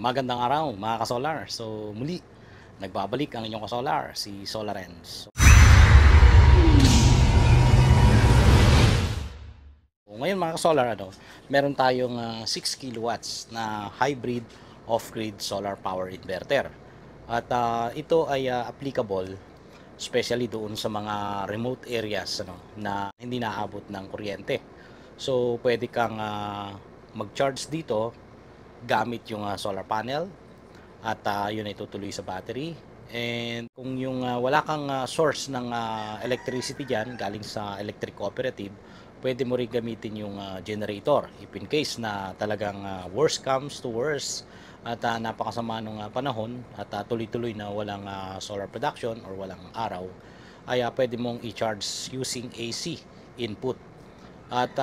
Magandang araw mga ka-solar. So muli, nagbabalik ang inyong ka-solar, si Solarens. Ngayon mga ka-solar, meron tayong 6 kilowatts na hybrid off-grid solar power inverter. At ito ay applicable especially doon sa mga remote areas na hindi naabot ng kuryente. So pwede kang mag-charge dito gamit yung solar panel at yun ay tutuloy sa battery. And kung yung wala kang source ng electricity dyan galing sa electric cooperative, pwede mo rin gamitin yung generator if in case na talagang worst comes to worst at napakasama nung panahon at tuloy-tuloy na walang solar production or walang araw, ay pwede mong i-charge using AC input. At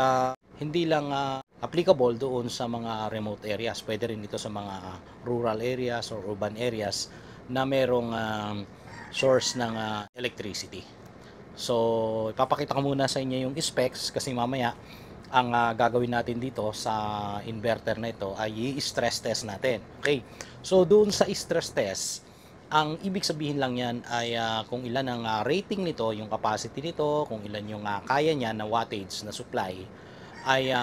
hindi lang applicable doon sa mga remote areas, pwede rin ito sa mga rural areas or urban areas na merong source ng electricity. So ipapakita ko muna sa inyo yung specs kasi mamaya ang gagawin natin dito sa inverter na ito ay i-stress test natin. Okay, so doon sa stress test, ang ibig sabihin lang yan ay kung ilan ang rating nito, yung capacity nito, kung ilan yung kaya niya na wattage na supply, ay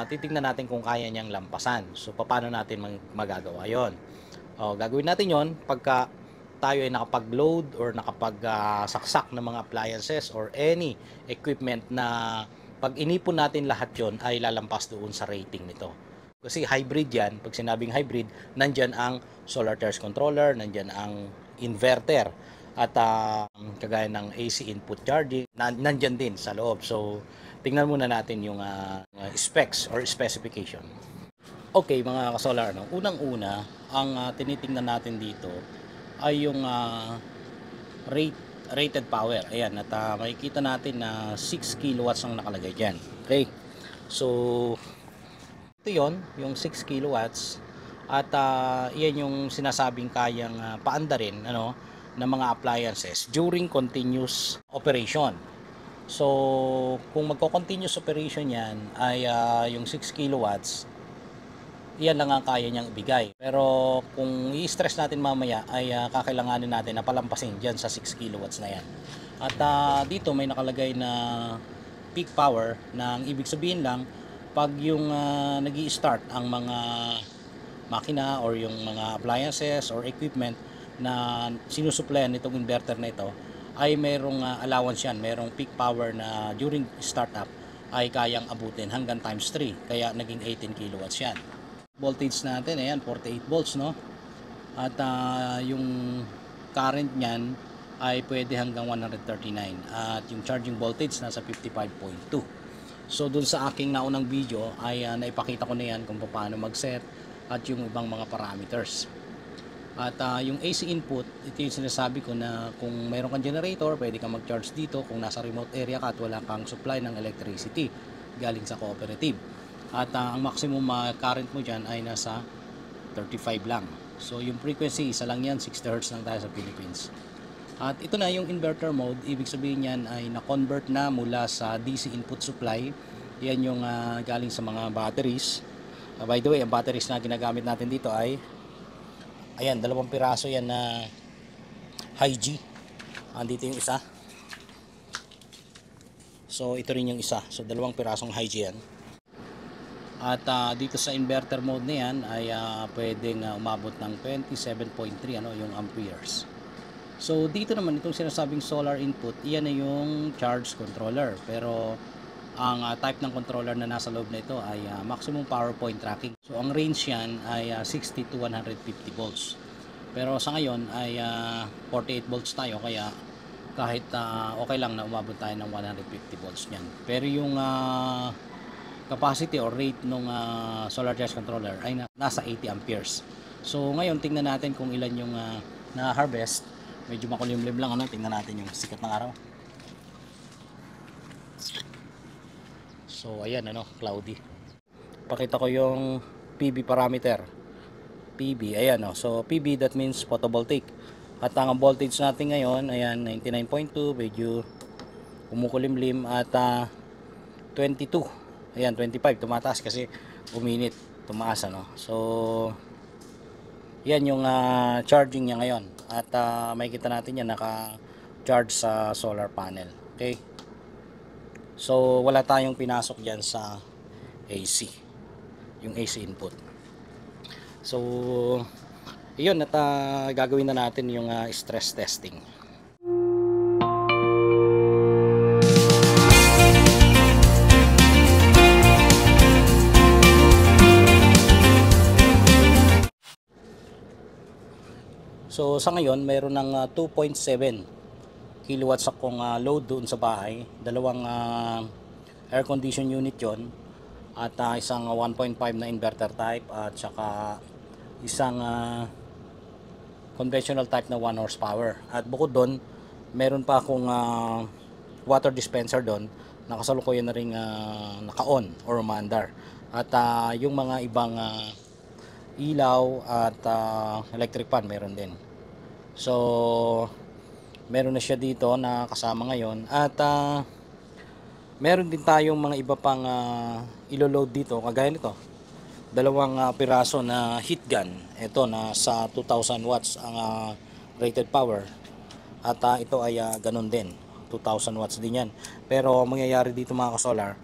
titingnan natin kung kaya niyang lampasan. So paano natin magagawa yon? Gagawin natin yon pagka tayo ay nakapag-load or nakapag-saksak ng mga appliances or any equipment na pag inipon natin lahat yon ay lalampas doon sa rating nito. Kasi hybrid yan, pag sinabing hybrid, nandyan ang solar charge controller, nandyan ang inverter, at kagaya ng AC input charging, nandyan din sa loob. So, tingnan muna natin yung specs or specification. Okay mga ka-solar, unang-una, ang tinitingnan natin dito ay yung rated power. Ayan, at makikita natin na 6 kilowatts ang nakalagay dyan. Okay, so ito yon, yung 6 kilowatts at yan yung sinasabing kayang paandarin ng mga appliances during continuous operation. So kung magko-continuous operation yan ay yung 6 kilowatts, yan lang ang kaya niyang ibigay. Pero kung i-stress natin mamaya ay kakailanganin natin na palampasin dyan sa 6 kilowatts na yan. At dito may nakalagay na peak power na ang ibig sabihin lang pag yung nag-i-start ang mga makina or yung mga appliances or equipment na sinusuplayan nitong inverter na ito ay mayroong allowance yan, mayroong peak power na during startup ay kayang abutin hanggang times 3, kaya naging 18 kilowatts yan. Voltage natin, ayan, 48 volts, no? At yung current niyan ay pwede hanggang 139 at yung charging voltage nasa 55.2. So dun sa aking naunang video ay naipakita ko na yan kung paano mag-set at yung ibang mga parameters. At yung AC input, ito yung sinasabi ko na kung mayroon kang generator, pwede kang mag-charge dito kung nasa remote area ka at wala kang supply ng electricity galing sa cooperative. At ang maximum current mo dyan ay nasa 35 lang. So yung frequency, isa lang yan, 60 Hz lang tayo sa Philippines. At ito na yung inverter mode, ibig sabihin yan ay na-convert na mula sa DC input supply. Yan yung galing sa mga batteries. By the way, ang batteries na ginagamit natin dito ay ayan, 2 piraso yan na High-G. Andito yung isa. So ito rin yung isa. So 2 pirasong High-G yan. At dito sa inverter mode na yan ay pwedeng umabot ng 27.3 yung amperes. So dito naman itong sinasabing solar input, iyan na yung charge controller. Pero ang type ng controller na nasa loob na ito ay maximum power point tracking. So ang range yan ay 60 to 150 volts. Pero sa ngayon ay 48 volts tayo, kaya kahit okay lang na umabot tayo ng 150 volts niyan. Pero yung capacity or rate ng solar charge controller ay nasa 80 amperes. So ngayon tingnan natin kung ilan yung na-harvest. Medyo makulimlim lang, tingnan natin yung sikat ng araw. So ayan, cloudy. Pakita ko yung PV parameter. PV, ayan, so PV, that means photovoltaic. At ang voltage natin ngayon, ayan, 99.2, medyo kumukulimlim, at 22. Ayan, 25, tumataas kasi uminit, tumaas, So Yan yung charging niya ngayon. At makikita natin yan naka-charge sa solar panel. Okay? So wala tayong pinasok dyan sa AC. Yung AC input. So yun, at gagawin na natin yung stress testing. So sa ngayon mayroon ng 2.7 kilowatts akong load doon sa bahay. Dalawang air condition unit yon, at isang 1.5 na inverter type, at saka isang conventional type na 1 horsepower. At bukod doon meron pa akong water dispenser doon na kasalukuyan na ring naka-on or umaandar. At yung mga ibang ilaw at electric fan meron din. So meron na siya dito na kasama ngayon, at meron din tayong mga iba pang ilo-load dito, kagaya nito, dalawang piraso na heat gun. Ito na sa 2000 watts ang rated power, at ito ay ganun din, 2000 watts din yan. Pero mangyayari dito mga ka-solar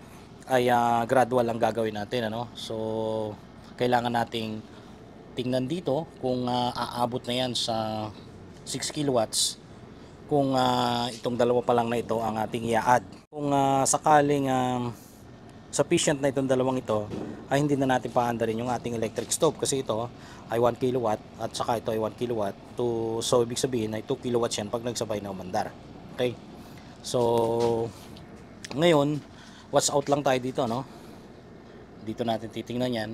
ay gradual ang gagawin natin, ano? So kailangan nating tingnan dito kung aabot na yan sa 6 kilowatts, kung itong dalawa pa lang na ito ang ating i-add. Kung sakaling sufficient na itong dalawang ito, ay hindi na natin paandarin yung ating electric stove, kasi ito ay 1 kilowatt at saka ito ay 1 kilowatt. So ibig sabihin ay 2 kilowatts yan pag nagsabay na umandar. Okay, so ngayon watch out lang tayo dito, no? Dito natin titingnan yan.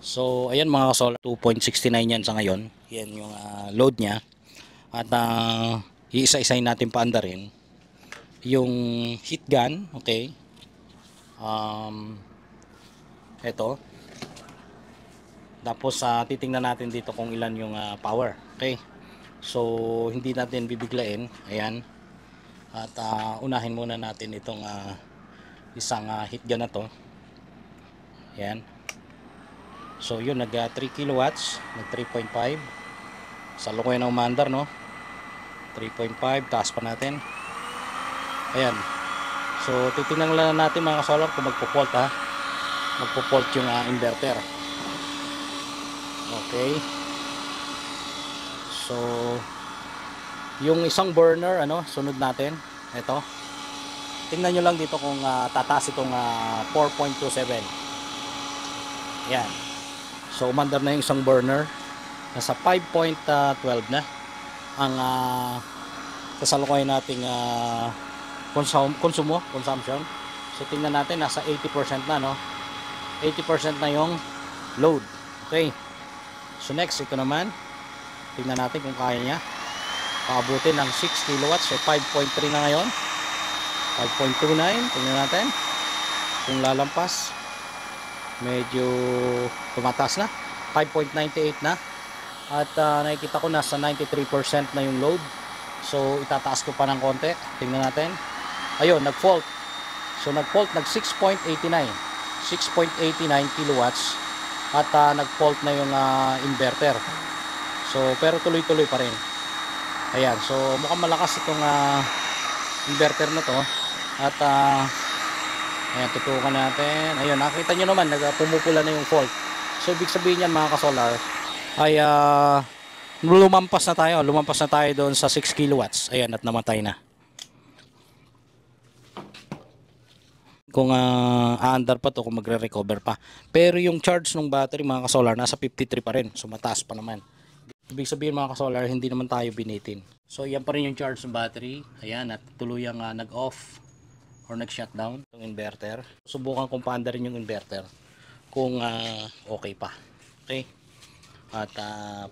So ayan mga ka-solar, 2.69 yan sa ngayon. Yan yung load nya. At iisa-isahin natin paandarin yung heat gun. Okay, ito, tapos titingnan natin dito kung ilan yung power. Okay, so hindi natin bibiglain. Ayan, at unahin muna natin itong isang heat gun na to. Ayan, so yun, nag 3 kilowatts, nag 3.5 sa lukuyan ng umandar, no? 3.5, taas pa natin. Ayan, so titingnan lang natin mga ka-solar kung magpo-fault, magpo-fault yung inverter. Okay, so yung isang burner, ano, sunod natin. Ito, tingnan nyo lang dito kung tataas itong 4.27. Ayan, so umandar na yung isang burner, nasa 5.12 na ang kasalukuyan nating consumption. So tingnan natin, nasa 80% na, no? 80% na yung load. Okay, so next, ito naman, tingnan natin kung kaya niya paabutin ng 6 kilowatts. So 5.3 na ngayon, 5.29. tingnan natin kung lalampas. Medyo tumataas na, 5.98 na. At nakikita ko nasa 93% na yung load. So itataas ko pa ng konti. Tingnan natin. Ayun, nag-fault. So nag-fault, nag 6.89 kilowatts. At nag-fault na yung inverter. So pero tuloy-tuloy pa rin. Ayan, so mukhang malakas itong inverter na to. At ayan, tutukan natin. Ayun, nakita nyo naman, pumupula na yung fault. So ibig sabihin yan mga ka-solar ay lumampas na tayo doon sa 6 kilowatts. Ayan, at namatay na. Kung aandar pa to, kung magre-recover pa. Pero yung charge ng battery mga ka-solar nasa 53 pa rin. So mataas pa naman. Ibig sabihin mga ka-solar, hindi naman tayo binitin. So yan pa rin yung charge ng battery. Ayan, at tuluyang nag-off or nag-shutdown yung inverter. Subukan kong paandarin yung inverter kung okay pa. Okay, at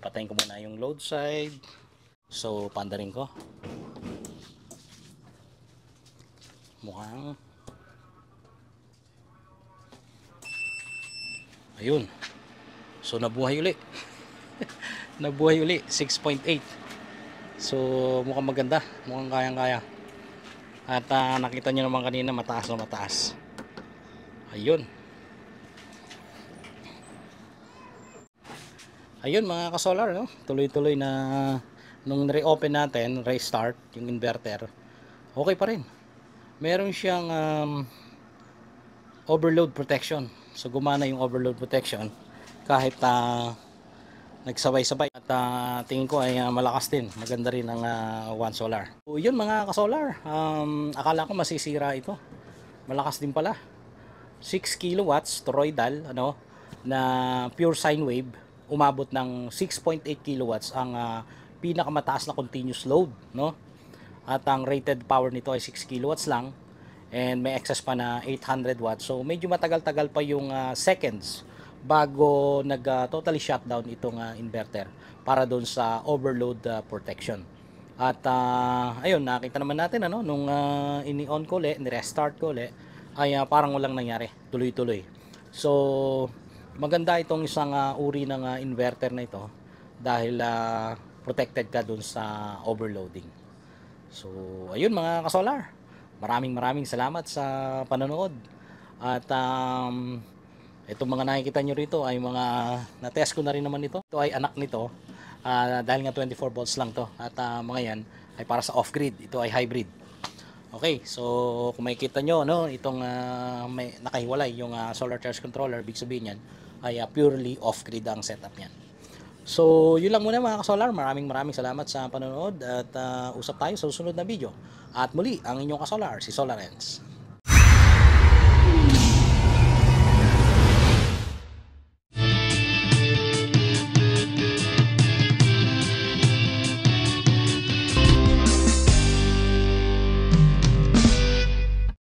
patayin ko muna yung load side. So paandarin ko. Mukhang ayun, so nabuhay uli. Nabuhay uli, 6.8. So mukhang maganda, mukhang kayang-kaya. At nakita nyo naman kanina, mataas na mataas. Ayun. Ayun mga ka-solar, no? Tuloy-tuloy na nung reopen natin, restart yung inverter. Okay pa rin. Meron siyang overload protection. So gumana yung overload protection kahit nagsabay-sabay at tingin ko ay malakas din. Maganda rin ang One Solar. So yun mga ka-solar, akala ko masisira ito. Malakas din pala. 6 kilowatts toroidal na pure sine wave, umabot ng 6.8 kilowatts ang pinakamataas na continuous load, no? At ang rated power nito ay 6 kilowatts lang, and may excess pa na 800 watts. So medyo matagal-tagal pa yung seconds bago nag totally shutdown itong inverter para doon sa overload protection. At ayun, nakita naman natin nung ini-on ko ulit, ni-restart ko ulit, ay parang walang nangyari, tuloy-tuloy. So maganda itong isang uri ng inverter na ito dahil protected ka dun sa overloading. So ayun mga ka-solar, maraming salamat sa panonood. At itong mga nakikita nyo rito ay mga na-test ko na rin naman ito. Ito ay anak nito, dahil nga 24 volts lang to. At mga yan ay para sa off-grid. Ito ay hybrid. Okay, so kung makikita nyo, itong may nakahiwalay yung solar charge controller, big sabihin yan ay purely off-grid ang setup niyan. So yun lang muna mga ka-solar, maraming salamat sa panonood at usap tayo sa susunod na video. At muli, ang inyong ka-solar, si SolarEns.